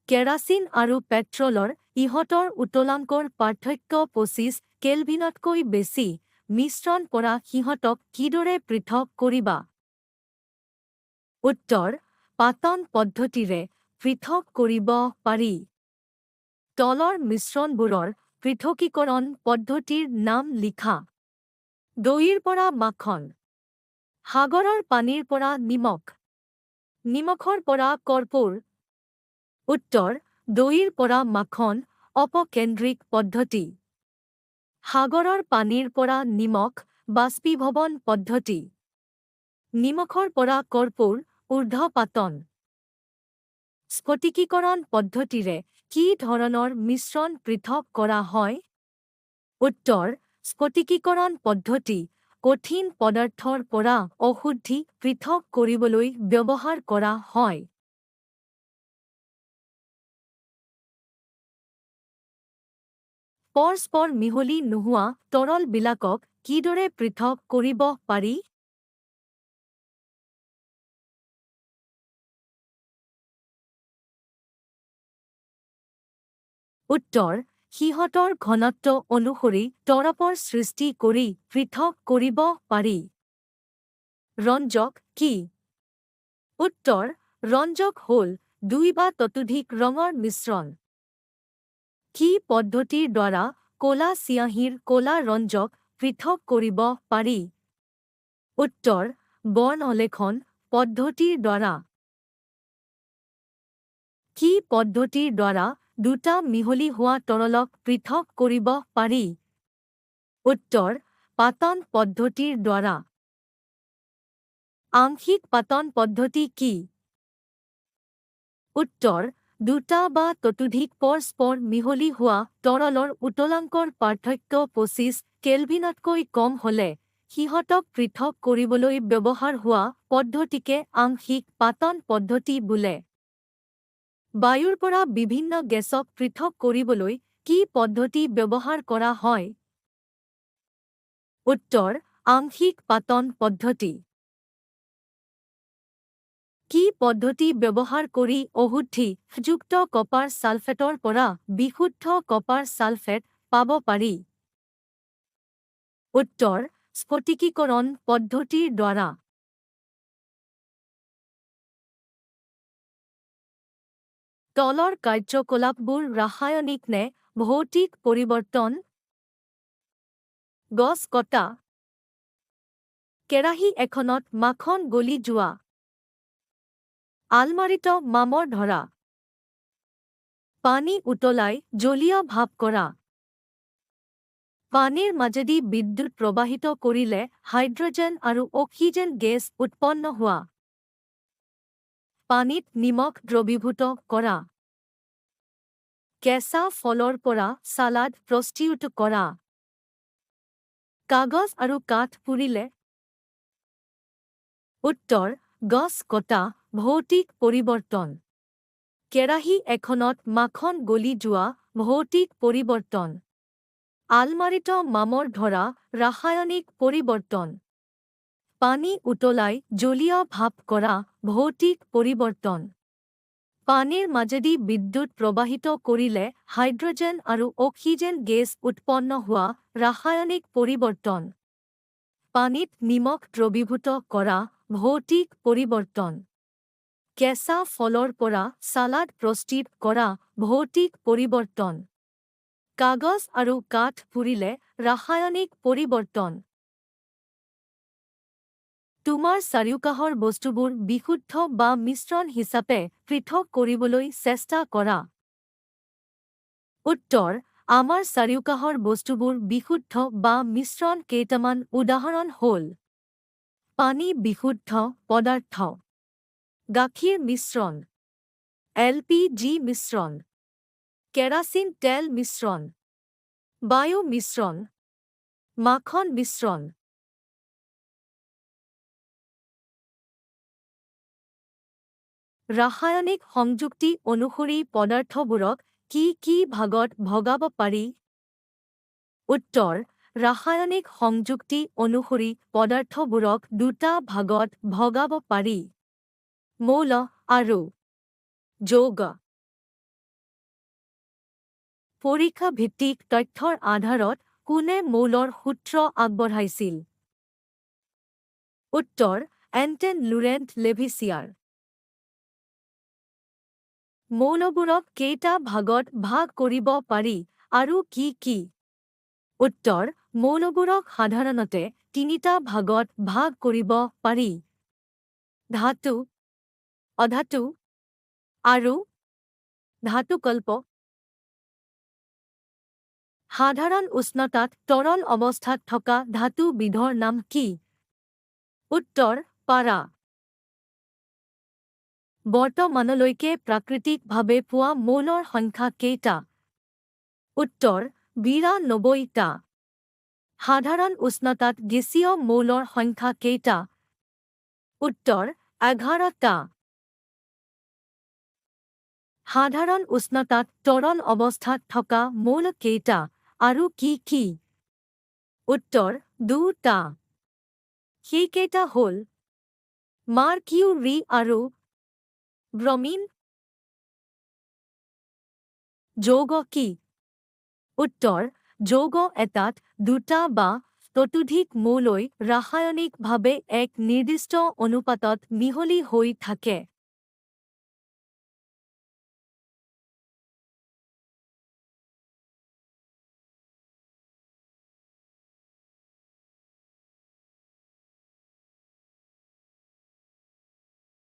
কেৰাচিন আৰু পেট্ৰলৰ ইহঁতৰ উতলাংকৰ পাৰ্থক্য ২৫ কেলভিনতকৈ বেছি মিশ্ৰণ পৰা সিহঁতক কিদৰে পৃথক কৰিবা? উত্তৰ: পাতন পদ্ধতিৰে পৃথক কৰিব পাৰি। তলৰ মিশ্ৰণবোৰৰ পৃথকীকৰণ পদ্ধতিৰ নাম লিখা। দৈৰ পৰা মাখন। সাগৰৰ পানীৰ পৰা নিমখ। নিমখৰ পৰা কৰ্পূৰ। উত্তৰ: দৈৰ পৰা মাখন অপকেন্দ্ৰিক পদ্ধতি। সাগৰৰ পানীৰ পৰা নিমখ বাষ্পীভৱন পদ্ধতি। নিমখৰ পৰা কৰ্পূৰ ঊৰ্ধ্বপাতন। স্ফটিকীকৰণ পদ্ধতিৰে কি ধৰণৰ মিশ্ৰণ পৃথক কৰা হয়? উত্তৰ: স্ফটিকীকৰণ পদ্ধতি কঠিন পদাৰ্থৰ পৰা অশুদ্ধি পৃথক কৰিবলৈ ব্যৱহাৰ কৰা হয়। পৰস্পৰ মিহলি নোহোৱা তৰলবিলাকক কিদৰে পৃথক কৰিব পাৰি? উত্তৰ: সিহঁতৰ ঘনত্ব অনুসৰি তৰপৰ সৃষ্টি কৰি পৃথক কৰিব পাৰি। ৰঞ্জক কি? উত্তৰ: ৰঞ্জক হ'ল দুই বা ততোধিক ৰঙৰ মিশ্ৰণ। কি পদ্ধতিৰ দ্বাৰা ক'লা চিয়াঁহীৰ ক'লা ৰঞ্জক পৃথক কৰিব পাৰি? উত্তৰ: বৰ্ণলেখন পদ্ধতিৰ দ্বাৰা। কি পদ্ধতিৰ দ্বাৰা দুটা মিহলি হোৱা তৰলক পৃথক কৰিব পাৰি? উত্তৰ: পাতন পদ্ধতিৰ দ্বাৰা। আংশিক পাতন পদ্ধতি কি? উত্তৰ: দুটা বা ততোধিক পৰস্পৰ মিহলি হোৱা তৰলৰ উতলাংকৰ পাৰ্থক্য ২৫ কেলভিনতকৈ কম হ'লে সিহঁতক পৃথক কৰিবলৈ ব্যৱহাৰ হোৱা পদ্ধতিকে আংশিক পাতন পদ্ধতি বোলে। বায়ুৰ পৰা বিভিন্ন গেছক পৃথক কৰিবলৈ কি পদ্ধতি ব্যৱহাৰ কৰা হয়? উত্তৰ: আংশিক পাতন পদ্ধতি। কি পদ্ধতি ব্যৱহাৰ কৰি অশুদ্ধি-যুক্ত কপাৰ ছালফেটৰ পৰা বিশুদ্ধ কপাৰ ছালফেট পাব পাৰি? উত্তৰ: স্ফটিকীকৰণ পদ্ধতিৰ দ্বাৰা। তলৰ কাৰ্যকলাপবোৰ ৰাসায়নিক নে ভৌতিক পৰিৱৰ্তন? গছ কটা। কেৰাহী এখনত মাখন গলি যোৱা। আলমাৰিত মামৰ ধৰা। পানী উতলাই জলীয় ভাপ কৰা। পানীৰ মাজেদি বিদ্যুৎ প্ৰবাহিত কৰিলে হাইড্ৰজেন আৰু অক্সিজেন গেছ উৎপন্ন হোৱা। পানীত নিমখ দ্ৰবীভূত কৰা। কেঁচা ফলৰ পৰা চালাড প্ৰস্তুত কৰা। কাগজ আৰু কাঠ পুৰিলে? উত্তৰ: গছ কটা ভৌতিক পৰিৱৰ্তন। কেৰাহী এখনত মাখন গলি যোৱা ভৌতিক পৰিৱৰ্তন। আলমাৰিত মামৰ ধৰা ৰাসায়নিক পৰিৱৰ্তন। পানী উতলাই জলীয় ভাপ কৰা ভৌতিক পৰিৱৰ্তন। পানীৰ মাজেদি বিদ্যুৎ প্ৰবাহিত কৰিলে হাইড্ৰজেন আৰু অক্সিজেন গেছ উৎপন্ন হোৱা ৰাসায়নিক পৰিৱৰ্তন। পানীত নিমখ দ্ৰবীভূত কৰা ভৌতিক পৰিৱৰ্তন। কেঁচা ফলৰ পৰা চালাড প্ৰস্তুত কৰা ভৌতিক পৰিৱৰ্তন। কাগজ আৰু কাঠ পুৰিলে ৰাসায়নিক পৰিৱৰ্তন। তোমাৰ চাৰিওকাষৰ বস্তুবোৰ বিশুদ্ধ বা মিশ্ৰণ হিচাপে পৃথক কৰিবলৈ চেষ্টা কৰা। উত্তৰ: আমাৰ চাৰিওকাষৰ বস্তুবোৰ বিশুদ্ধ বা মিশ্ৰণ কেইটামান উদাহৰণ হ'ল: পানী বিশুদ্ধ পদাৰ্থ। গাখীৰ মিশ্ৰণ। LPG মিশ্ৰণ। কেৰাচিন তেল মিশ্ৰণ। বায়ু মিশ্ৰণ। মাখন মিশ্ৰণ। ৰাসায়নিক সংযুক্তি অনুসৰি পদাৰ্থবোৰক কি কি ভাগত ভগাব পাৰি? উত্তৰ: ৰাসায়নিক সংযুক্তি অনুসৰি পদাৰ্থবোৰক দুটা ভাগত ভগাব পাৰি: মৌল আৰু যৌগ। পৰীক্ষা ভিত্তিক তথ্যৰ আধাৰত কোনে মৌলৰ সূত্ৰ আগবঢ়াইছিল? উত্তৰ এণ্টন লুৰেণ্ট লেভিছিয়াৰ। মৌলবোৰক কেইটা ভাগত ভাগ কৰিব পাৰি আৰু কি কি? উত্তৰ মৌলবোৰক সাধাৰণতে তিনিটা ভাগত ভাগ কৰিব পাৰি: ধাতু, অধাতু আৰু ধাতুকল্প। সাধাৰণ উষ্ণতাত তৰল অৱস্থাত থকা ধাতুবিধৰ নাম কি? উত্তৰ পাৰা। বৰ্তমানলৈকে প্ৰাকৃতিকভাৱে পোৱা মৌলৰ সংখ্যা কেইটা? উত্তৰ ৯২টা। সাধাৰণ উষ্ণতাত গেছীয় মৌলৰ সংখ্যা কেইটা? উত্তৰ ১১টা। সাধাৰণ উষ্ণতাত তৰল অৱস্থাত থকা মৌল কেইটা আৰু কি কি? উত্তৰ ২টা। সেইকেইটা হ'ল মাৰ্কিউৰি আৰু ব্ৰমিন। যৌগ কি? উত্তৰ যৌগ এটাত দুটা বা ততোধিক মৌলই ৰাসায়নিকভাৱে এক নিৰ্দিষ্ট অনুপাতত মিহলি হৈ থাকে।